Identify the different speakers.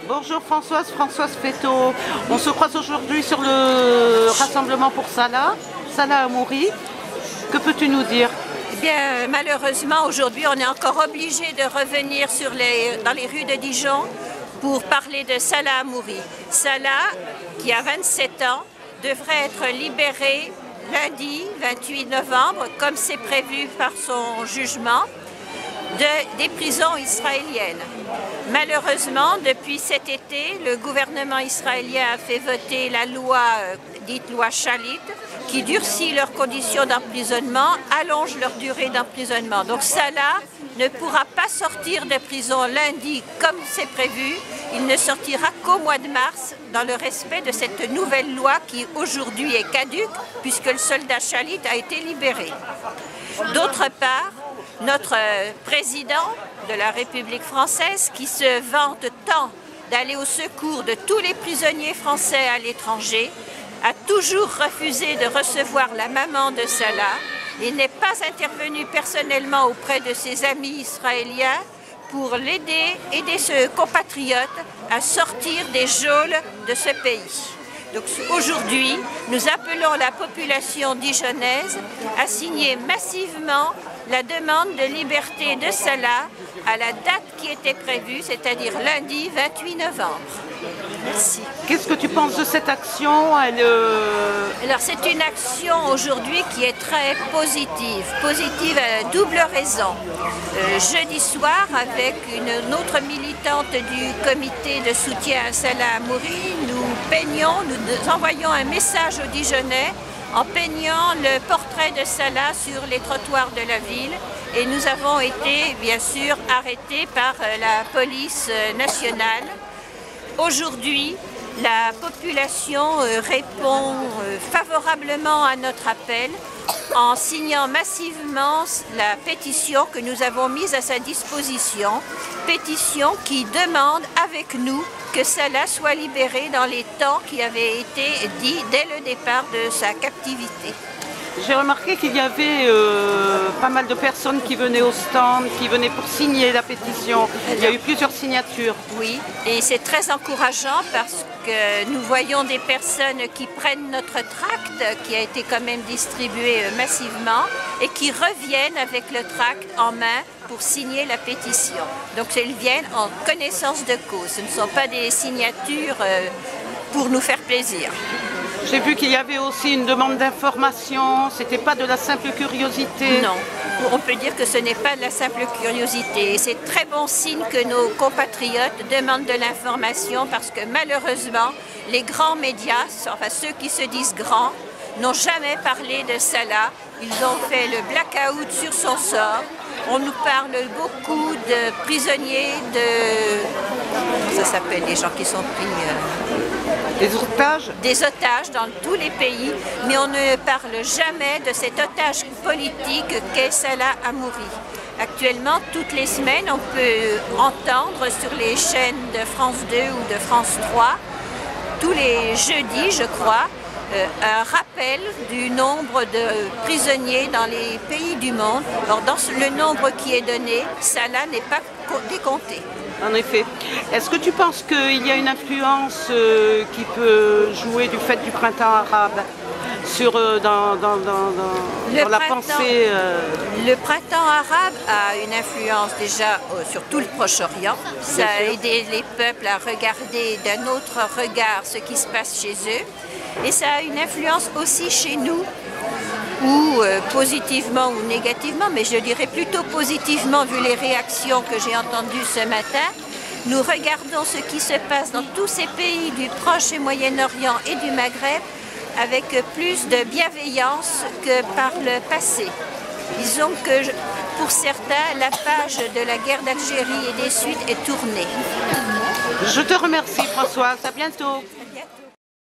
Speaker 1: Bonjour Françoise, Françoise Féteau. On se croise aujourd'hui sur le rassemblement pour Salah Hamouri. Que peux-tu nous dire?
Speaker 2: Eh bien, malheureusement, aujourd'hui, on est encore obligé de revenir dans les rues de Dijon pour parler de Salah Hamouri. Salah, qui a 27 ans, devrait être libéré lundi 28 novembre, comme c'est prévu par son jugement, des prisons israéliennes. Malheureusement, depuis cet été, le gouvernement israélien a fait voter la loi dite loi Shalit, qui durcit leurs conditions d'emprisonnement, allonge leur durée d'emprisonnement. Donc Salah ne pourra pas sortir de prison lundi comme c'est prévu. Il ne sortira qu'au mois de mars dans le respect de cette nouvelle loi qui aujourd'hui est caduque puisque le soldat Shalit a été libéré. D'autre part, notre président de la République française, qui se vante tant d'aller au secours de tous les prisonniers français à l'étranger, a toujours refusé de recevoir la maman de Salah et n'est pas intervenu personnellement auprès de ses amis israéliens pour aider ce compatriote à sortir des geôles de ce pays. Donc aujourd'hui, nous appelons la population dijonnaise à signer massivement la demande de liberté de Salah à la date qui était prévue, c'est-à-dire lundi 28 novembre. Merci.
Speaker 1: Qu'est-ce que tu penses de cette action?
Speaker 2: Alors c'est une action aujourd'hui qui est très positive. Positive à double raison. Jeudi soir, avec une autre militante du comité de soutien à Salah Hamouri, nous envoyons un message aux Dijonnais en peignant le portrait de Salah sur les trottoirs de la ville. Et nous avons été, bien sûr, arrêtés par la police nationale. Aujourd'hui, la population répond favorablement à notre appel en signant massivement la pétition que nous avons mise à sa disposition, pétition qui demande avec nous que Salah soit libéré dans les temps qui avaient été dits dès le départ de sa captivité.
Speaker 1: J'ai remarqué qu'il y avait pas mal de personnes qui venaient au stand, qui venaient pour signer la pétition. Il y a eu plusieurs signatures.
Speaker 2: Oui, et c'est très encourageant parce que nous voyons des personnes qui prennent notre tract, qui a été quand même distribué massivement, et qui reviennent avec le tract en main pour signer la pétition. Donc ils viennent en connaissance de cause. Ce ne sont pas des signatures pour nous faire plaisir.
Speaker 1: J'ai vu qu'il y avait aussi une demande d'information, c'était pas de la simple curiosité.
Speaker 2: Non, on peut dire que ce n'est pas de la simple curiosité. Et c'est très bon signe que nos compatriotes demandent de l'information parce que malheureusement, les grands médias, enfin ceux qui se disent grands, n'ont jamais parlé de Salah. Ils ont fait le blackout sur son sort. On nous parle beaucoup de prisonniers, ça s'appelle les gens qui sont pris...
Speaker 1: Des otages?
Speaker 2: Des otages dans tous les pays, mais on ne parle jamais de cet otage politique qu'est Salah Hamouri. Actuellement, toutes les semaines, on peut entendre sur les chaînes de France 2 ou de France 3, tous les jeudis, je crois, un rappel du nombre de prisonniers dans les pays du monde. Alors, dans le nombre qui est donné, Salah n'est pas décompté.
Speaker 1: En effet. Est-ce que tu penses qu'il y a une influence qui peut jouer du fait du printemps arabe sur dans la pensée
Speaker 2: Le printemps arabe a une influence déjà sur tout le Proche-Orient. Ça a aidé les peuples à regarder d'un autre regard ce qui se passe chez eux. Et ça a une influence aussi chez nous, ou positivement ou négativement, mais je dirais plutôt positivement vu les réactions que j'ai entendues ce matin. Nous regardons ce qui se passe dans tous ces pays du Proche et Moyen-Orient et du Maghreb avec plus de bienveillance que par le passé. Disons que pour certains, la page de la guerre d'Algérie et des suites est tournée.
Speaker 1: Je te remercie Françoise, à bientôt.